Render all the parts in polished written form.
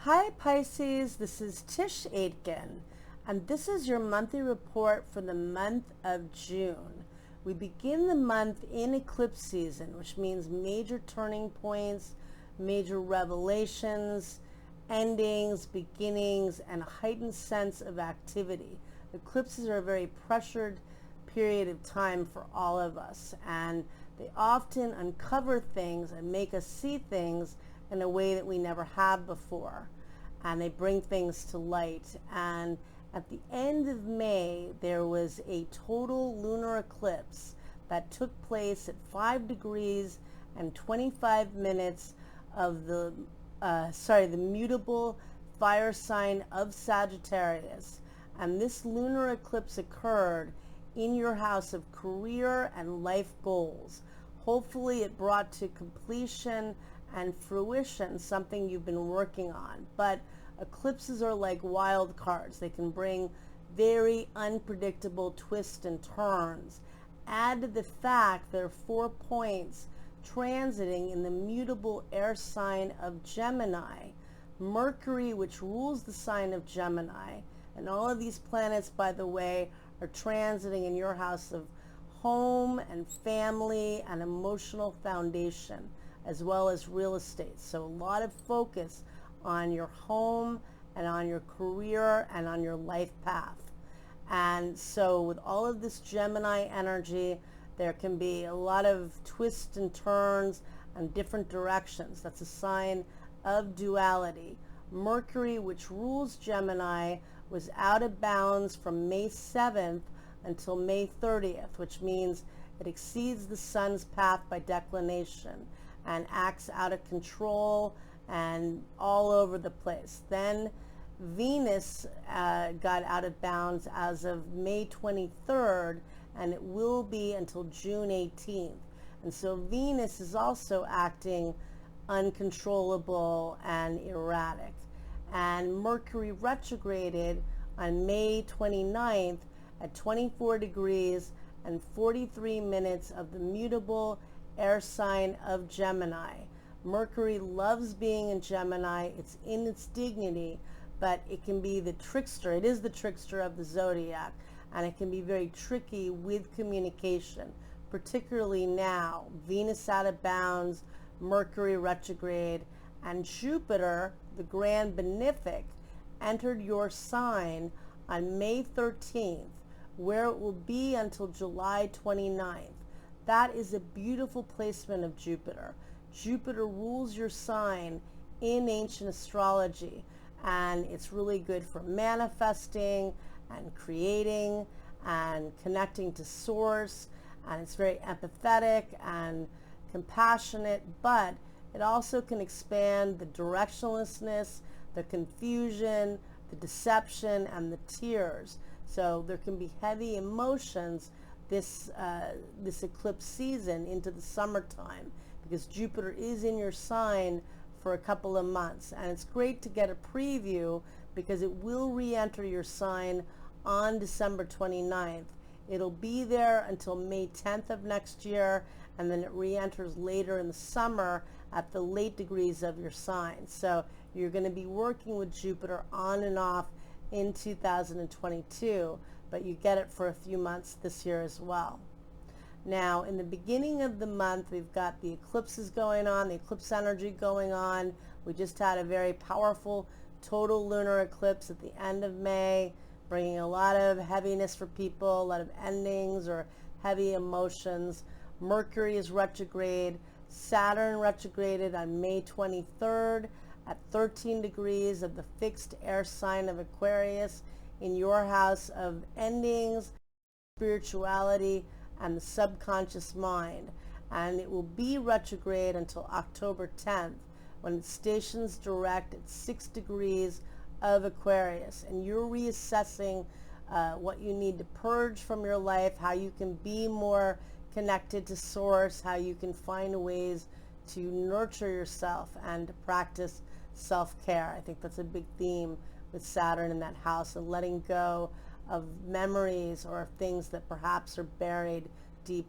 Hi Pisces, this is Tisch Aitken, and this is your monthly report for the month of June. We begin the month in eclipse season, which means major turning points, major revelations, endings, beginnings, and a heightened sense of activity. Eclipses are a very pressured period of time for all of us, and they often uncover things and make us see things in a way that we never have before, and they bring things to light. And at the end of May, there was a total lunar eclipse that took place at 5 degrees and 25 minutes of the mutable fire sign of Sagittarius. And this lunar eclipse occurred in your house of career and life goals. Hopefully it brought to completion and fruition something you've been working on. But eclipses are like wild cards. They can bring very unpredictable twists and turns. Add to the fact there are 4 points transiting in the mutable air sign of Gemini. Mercury, which rules the sign of Gemini, and all of these planets, by the way, are transiting in your house of home and family and emotional foundation, as well as real estate. So a lot of focus on your home and on your career and on your life path. And so with all of this Gemini energy, there can be a lot of twists and turns and different directions. That's a sign of duality. Mercury, which rules Gemini, was out of bounds from May 7th until May 30th, which means it exceeds the sun's path by declination and acts out of control and all over the place. Then Venus got out of bounds as of May 23rd, and it will be until June 18th. And so Venus is also acting uncontrollable and erratic. And Mercury retrograded on May 29th at 24 degrees and 43 minutes of the mutable air sign of Gemini. Mercury loves being in Gemini. It's in its dignity, but it can be the trickster. It is the trickster of the zodiac, and it can be very tricky with communication, particularly now. Venus out of bounds, Mercury retrograde, and Jupiter, the grand benefic, entered your sign on May 13th, where it will be until July 29th. That is a beautiful placement of Jupiter. Jupiter rules your sign in ancient astrology, and it's really good for manifesting and creating and connecting to source, and it's very empathetic and compassionate, but it also can expand the directionlessness, the confusion, the deception, and the tears. So there can be heavy emotions this eclipse season into the summertime, because Jupiter is in your sign for a couple of months. And it's great to get a preview because it will re-enter your sign on December 29th. It'll be there until May 10th of next year, and then it re-enters later in the summer at the late degrees of your sign. So you're going to be working with Jupiter on and off in 2022, but you get it for a few months this year as well. Now, in the beginning of the month, we've got the eclipses going on, the eclipse energy going on. We just had a very powerful total lunar eclipse at the end of May, bringing a lot of heaviness for people, a lot of endings or heavy emotions. Mercury is retrograde. Saturn retrograded on May 23rd at 13 degrees of the fixed air sign of Aquarius in your house of endings, spirituality, and the subconscious mind. And it will be retrograde until October 10th, when it stations direct at 6 degrees of Aquarius. And you're reassessing what you need to purge from your life, how you can be more connected to source, how you can find ways to nurture yourself and to practice self-care. I think that's a big theme with Saturn in that house, and letting go of memories or things that perhaps are buried deep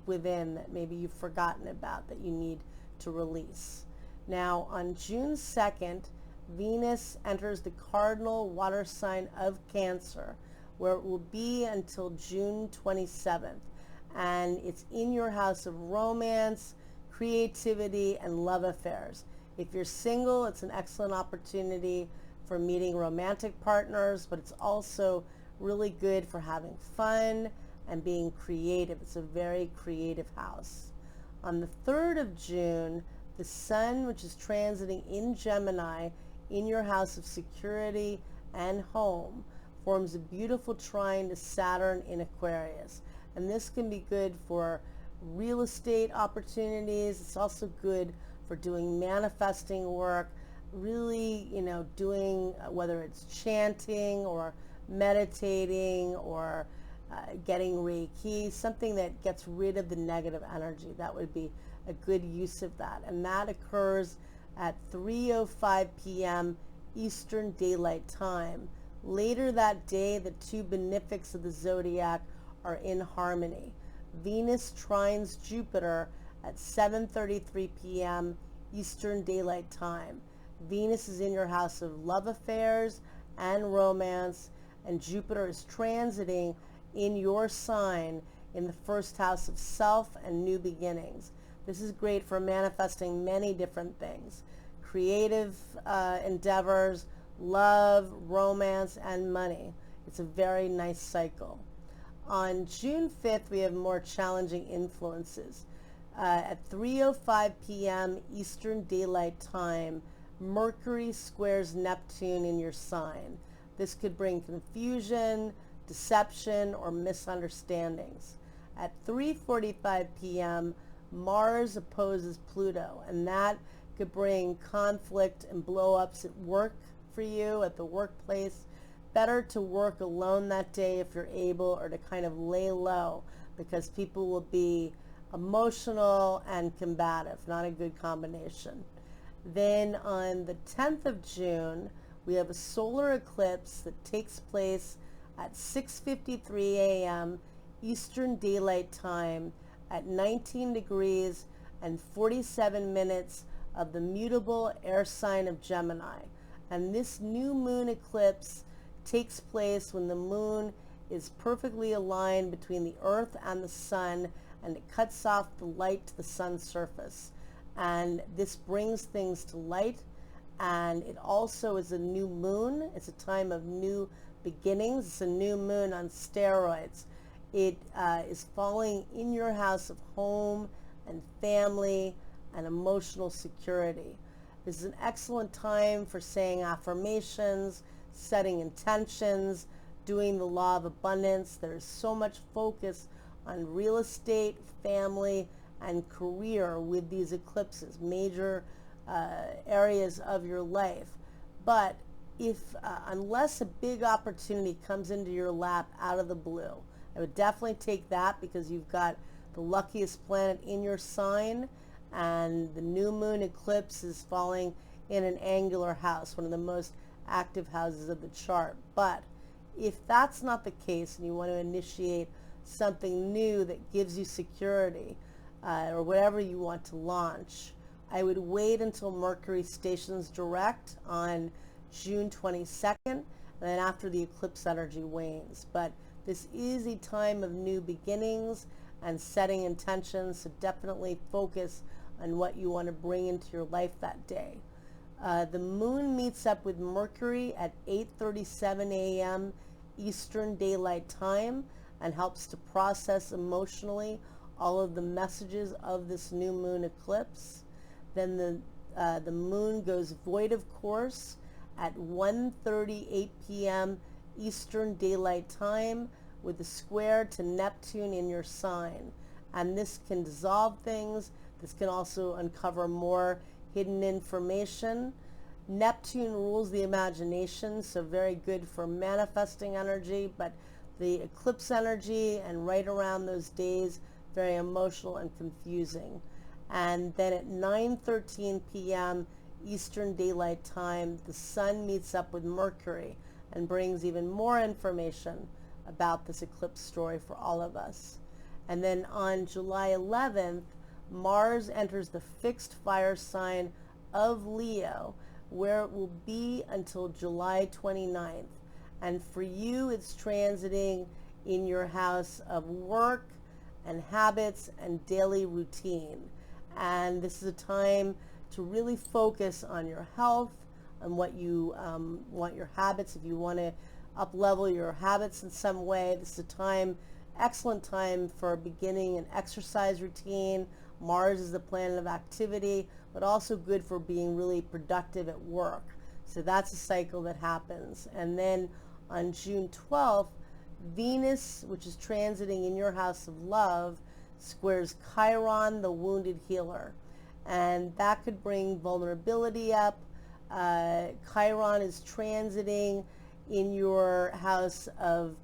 within that maybe you've forgotten about, that you need to release. Now on June 2nd, Venus enters the cardinal water sign of Cancer, where it will be until June 27th. And it's in your house of romance, creativity, and love affairs. If you're single, it's an excellent opportunity for meeting romantic partners, but it's also really good for having fun and being creative. It's a very creative house. On the 3rd of June, the sun, which is transiting in Gemini, in your house of security and home, forms a beautiful trine to Saturn in Aquarius. And this can be good for real estate opportunities. It's also good for doing manifesting work, really, doing whether it's chanting or meditating or getting Reiki, something that gets rid of the negative energy. That would be a good use of that. And that occurs at 3:05 p.m. Eastern Daylight Time. Later that day, the two benefics of the zodiac are in harmony. Venus trines Jupiter at 7:33 p.m. Eastern Daylight Time. Venus is in your house of love affairs and romance, and Jupiter is transiting in your sign in the first house of self and new beginnings. This is great for manifesting many different things: creative endeavors, love, romance, and money. It's a very nice cycle. On June 5th, we have more challenging influences. At 3:05 p.m. Eastern Daylight Time, Mercury squares Neptune in your sign. This could bring confusion, deception, or misunderstandings. At 3:45 p.m., Mars opposes Pluto, and that could bring conflict and blow-ups at work for you, at the workplace. Better to work alone that day if you're able, or to kind of lay low, because people will be emotional and combative. Not a good combination. Then on the 10th of June, we have a solar eclipse that takes place at 6:53 a.m. Eastern Daylight Time at 19 degrees and 47 minutes of the mutable air sign of Gemini. And this new moon eclipse takes place when the moon is perfectly aligned between the earth and the sun, and it cuts off the light to the sun's surface. And this brings things to light, and it also is a new moon. It's a time of new beginnings. It's a new moon on steroids. It is falling in your house of home and family and emotional security. This is an excellent time for saying affirmations, setting intentions, doing the law of abundance. There's so much focus on real estate, family, and career with these eclipses, major areas of your life. But if unless a big opportunity comes into your lap out of the blue, I would definitely take that, because you've got the luckiest planet in your sign, and the new moon eclipse is falling in an angular house, one of the most active houses of the chart. But if that's not the case, and you want to initiate something new that gives you security, or whatever you want to launch, I would wait until Mercury stations direct on June 22nd, and then after the eclipse energy wanes. But this is a time of new beginnings and setting intentions, so definitely focus on what you want to bring into your life that day. The moon meets up with Mercury at 8:37 a.m. Eastern Daylight Time and helps to process emotionally all of the messages of this new moon eclipse. Then the moon goes void of course at 1:38 p.m. Eastern Daylight Time with a square to Neptune in your sign. And this can dissolve things. This can also uncover more hidden information. Neptune rules the imagination, so very good for manifesting energy, but the eclipse energy and right around those days, very emotional and confusing. And then at 9:13 p.m. Eastern Daylight Time, the sun meets up with Mercury and brings even more information about this eclipse story for all of us. And then on July 11th, Mars enters the fixed fire sign of Leo, where it will be until July 29th. And for you, it's transiting in your house of work and habits and daily routine. And this is a time to really focus on your health, on what you want your habits. If you want to up level your habits in some way, this is a time, excellent time for beginning an exercise routine. Mars is the planet of activity, but also good for being really productive at work. So that's a cycle that happens. And then on June 12th, Venus, which is transiting in your house of love, squares Chiron, the wounded healer. And that could bring vulnerability up. Chiron is transiting in your house of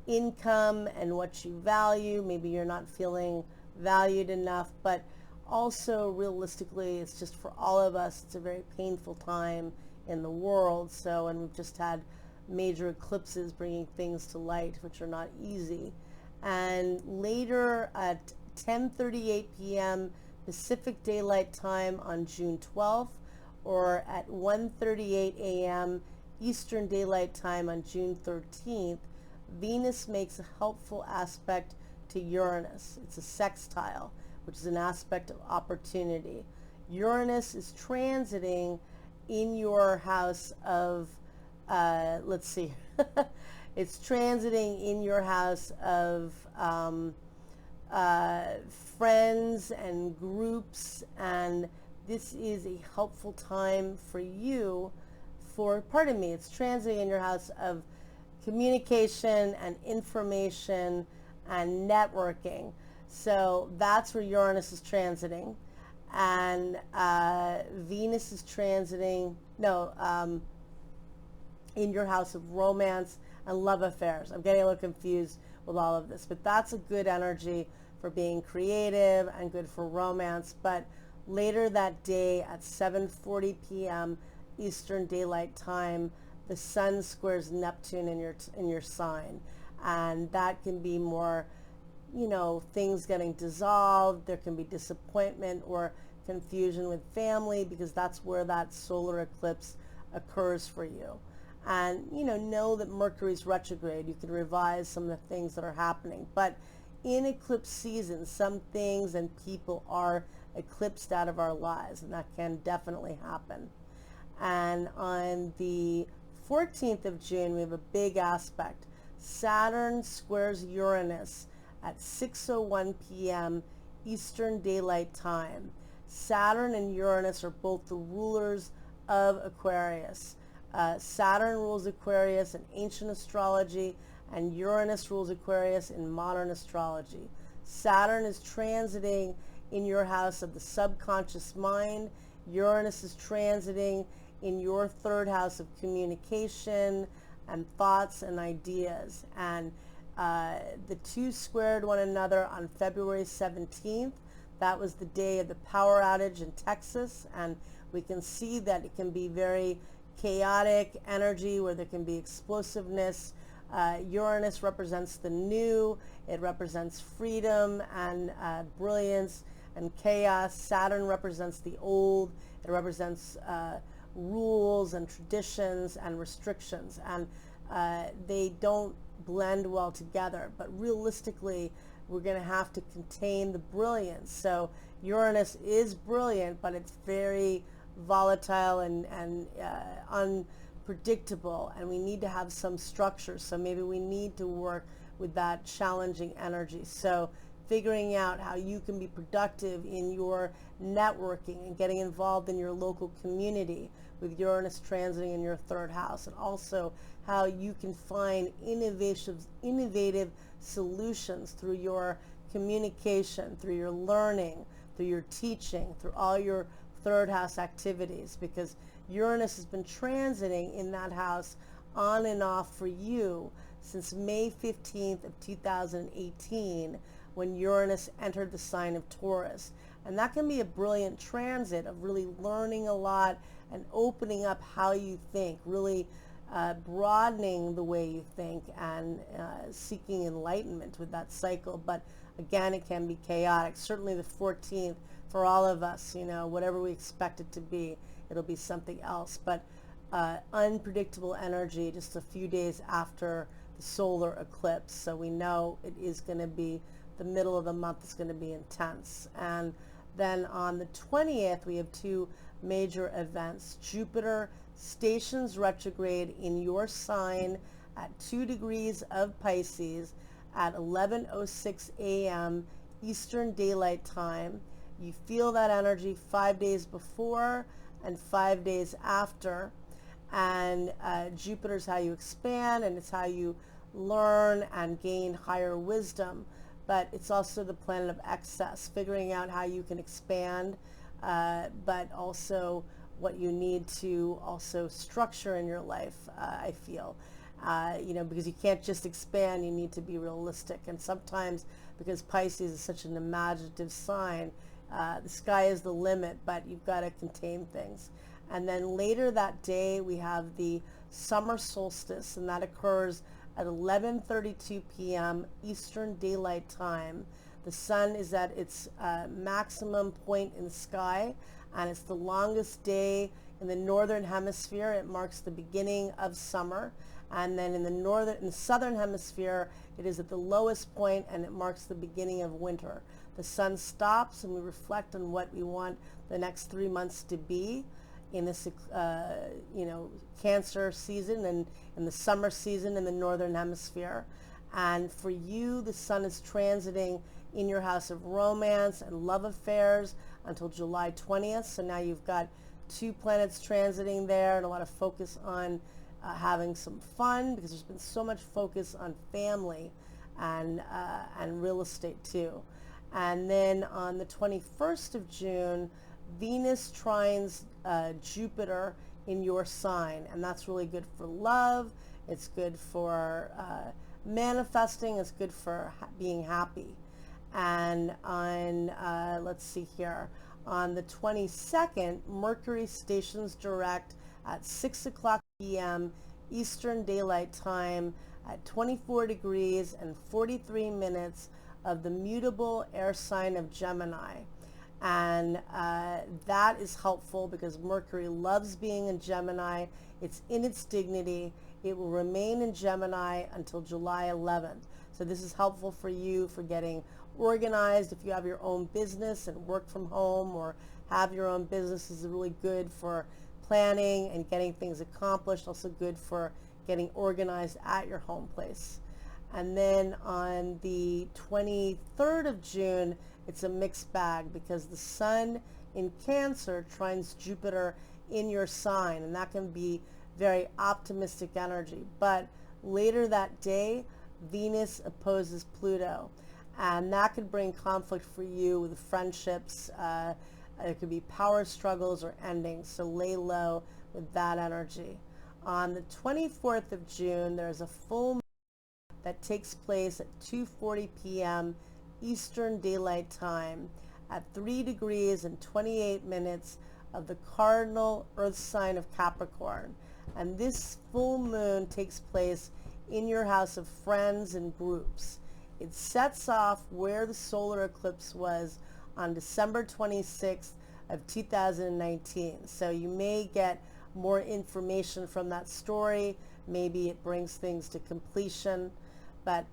income and what you value. Maybe you're not feeling valued enough, but also realistically, it's just for all of us, it's a very painful time in the world. So, and we've just had major eclipses bringing things to light, which are not easy. And later at 10:38 p.m. Pacific Daylight Time on June 12th, or at 1:38 a.m. Eastern Daylight Time on June 13th, Venus makes a helpful aspect to Uranus. It's a sextile, which is an aspect of opportunity. Uranus is transiting in your house of, let's see, it's transiting in your house of friends and groups, and this is a helpful time for you it's transiting in your house of communication and information and networking. So that's where Uranus is transiting. And Venus is transiting, in your house of romance and love affairs. I'm getting a little confused with all of this, but that's a good energy for being creative and good for romance. But later that day at 7:40 p.m. Eastern Daylight Time, the Sun squares Neptune in your sign, and that can be more, things getting dissolved. There can be disappointment or confusion with family, because that's where that solar eclipse occurs for you. And know that Mercury's retrograde. You can revise some of the things that are happening, but in eclipse season, some things and people are eclipsed out of our lives, and that can definitely happen. And on the 14th of June, we have a big aspect. Saturn squares Uranus at 6:01 p.m. Eastern Daylight Time. Saturn and Uranus are both the rulers of Aquarius. Saturn rules Aquarius in ancient astrology, and Uranus rules Aquarius in modern astrology. Saturn is transiting in your house of the subconscious mind. Uranus is transiting in your third house of communication and thoughts and ideas. And the two squared one another on February 17th. That was the day of the power outage in Texas, and we can see that it can be very chaotic energy where there can be explosiveness. Uranus represents the new. It represents freedom and brilliance and chaos. Saturn represents the old. It represents rules and traditions and restrictions, and they don't blend well together. But realistically, we're going to have to contain the brilliance. So Uranus is brilliant, but it's very volatile and unpredictable, and we need to have some structure. So maybe we need to work with that challenging energy. So figuring out how you can be productive in your networking and getting involved in your local community with Uranus transiting in your third house, and also how you can find innovative solutions through your communication, through your learning, through your teaching, through all your third house activities, because Uranus has been transiting in that house on and off for you since May 15th of 2018, when Uranus entered the sign of Taurus. And that can be a brilliant transit of really learning a lot and opening up how you think, really broadening the way you think, and seeking enlightenment with that cycle. But again, it can be chaotic. Certainly the 14th, for all of us, whatever we expect it to be, it'll be something else. But unpredictable energy just a few days after the solar eclipse. So we know it is going to be, the middle of the month is going to be intense. And then on the 20th, we have two major events. Jupiter stations retrograde in your sign at 2 degrees of Pisces at 11:06 a.m. Eastern Daylight Time. You feel that energy 5 days before and 5 days after. And Jupiter's how you expand, and it's how you learn and gain higher wisdom. But it's also the planet of excess, figuring out how you can expand, but also what you need to also structure in your life, I feel. Because you can't just expand, you need to be realistic. And sometimes, because Pisces is such an imaginative sign, the sky is the limit, but you've got to contain things. And then later that day, we have the summer solstice, and that occurs at 11:32 p.m. Eastern Daylight Time. The sun is at its maximum point in the sky, and it's the longest day in the northern hemisphere. It marks the beginning of summer. And then in the southern hemisphere, it is at the lowest point, and it marks the beginning of winter. The sun stops, and we reflect on what we want the next 3 months to be in this, Cancer season and in the summer season in the northern hemisphere. And for you, the sun is transiting in your house of romance and love affairs until July 20th. So now you've got two planets transiting there, and a lot of focus on having some fun, because there's been so much focus on family and real estate too. And then on the 21st of June, Venus trines Jupiter in your sign, and that's really good for love. It's good for manifesting. It's good for being happy. And on, let's see here, on the 22nd, Mercury stations direct at 6 o'clock p.m. Eastern Daylight Time at 24 degrees and 43 minutes of the mutable air sign of Gemini. And that is helpful because Mercury loves being in Gemini. It's in its dignity. It will remain in Gemini until July 11th. So this is helpful for you for getting organized. If you have your own business and work from home, or have your own business, this is really good for planning and getting things accomplished. Also good for getting organized at your home place. And then on the 23rd of June, it's a mixed bag because the sun in Cancer trines Jupiter in your sign, and that can be very optimistic energy. But later that day, Venus opposes Pluto, and that could bring conflict for you with friendships. It could be power struggles or endings, so lay low with that energy. On the 24th of June, there's a full moon that takes place at 2:40 p.m. Eastern Daylight Time at 3 degrees and 28 minutes of the cardinal earth sign of Capricorn. And this full moon takes place in your house of friends and groups. It sets off where the solar eclipse was on December 26th of 2019. So you may get more information from that story. Maybe it brings things to completion. But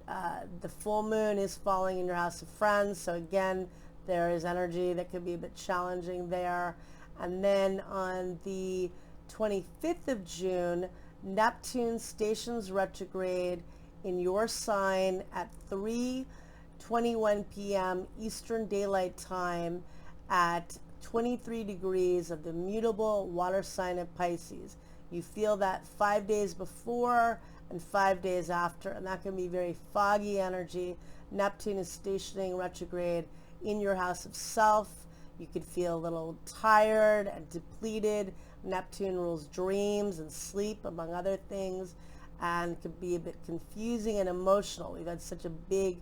the full moon is falling in your house of friends. So again, there is energy that could be a bit challenging there. And then on the 25th of June, Neptune stations retrograde in your sign at 3:21 p.m. Eastern Daylight Time at 23 degrees of the mutable water sign of Pisces. You feel that 5 days before and 5 days after, and that can be very foggy energy. Neptune is stationing retrograde in your house of self. You could feel a little tired and depleted. Neptune rules dreams and sleep, among other things, and could be a bit confusing and emotional. We've had such a big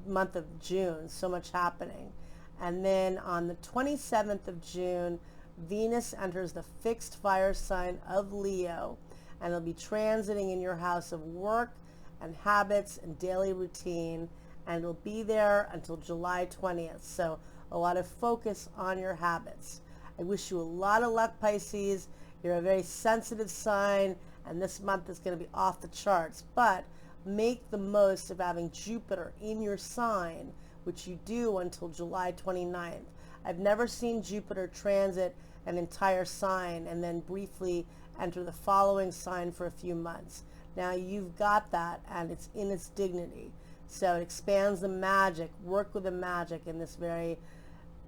month of June, so much happening. And then on the 27th of June, Venus enters the fixed fire sign of Leo, and it'll be transiting in your house of work and habits and daily routine, and it'll be there until July 20th. So a lot of focus on your habits. I wish you a lot of luck, Pisces. You're a very sensitive sign, and this month is going to be off the charts. But make the most of having Jupiter in your sign, which you do until July 29th. I've never seen Jupiter transit an entire sign and then briefly enter the following sign for a few months. Now you've got that, and it's in its dignity. So it expands the magic. Work with the magic in this very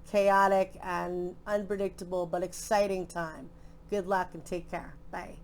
chaotic and unpredictable but exciting time. Good luck and take care. Bye.